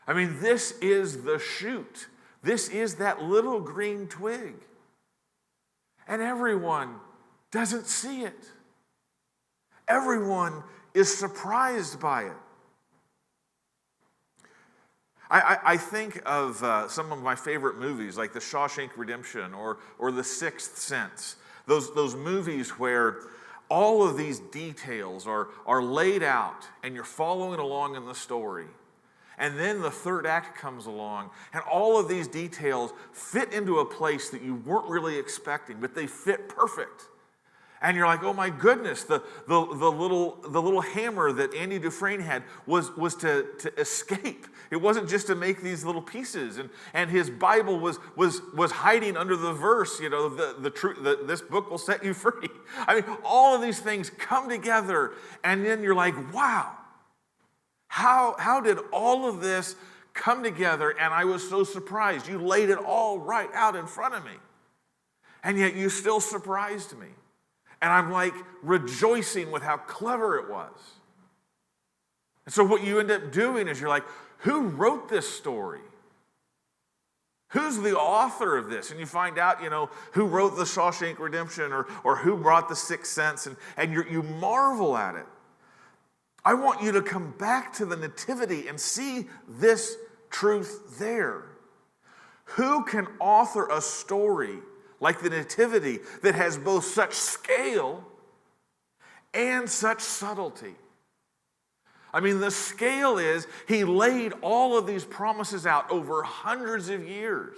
I mean, this is the shoot. This is that little green twig. And everyone doesn't see it. Everyone is surprised by it. I think of some of my favorite movies, like The Shawshank Redemption or The Sixth Sense. Those movies where all of these details are laid out and you're following along in the story. And then the third act comes along, and all of these details fit into a place that you weren't really expecting, but they fit perfect. And you're like, oh my goodness, the little hammer that Andy Dufresne had was to escape. It wasn't just to make these little pieces. And his Bible was hiding under the verse, the truth, this book will set you free. I mean, all of these things come together, and then you're like, wow, how did all of this come together? And I was so surprised. You laid it all right out in front of me. And yet you still surprised me. And I'm like rejoicing with how clever it was. And so what you end up doing is you're like, who wrote this story? Who's the author of this? And you find out, who wrote The Shawshank Redemption or who brought The Sixth Sense, and you marvel at it. I want you to come back to the Nativity and see this truth there. Who can author a story like the Nativity that has both such scale and such subtlety? I mean, the scale is he laid all of these promises out over hundreds of years.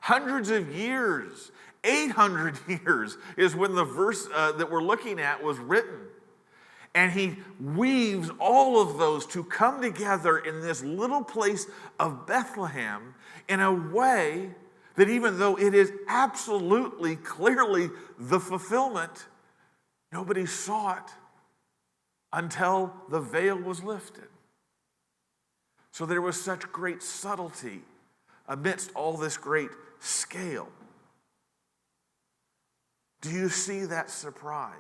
Hundreds of years. 800 years is when the verse that we're looking at was written. And he weaves all of those to come together in this little place of Bethlehem in a way that even though it is absolutely, clearly the fulfillment, nobody saw it until the veil was lifted. So there was such great subtlety amidst all this great scale. Do you see that surprise?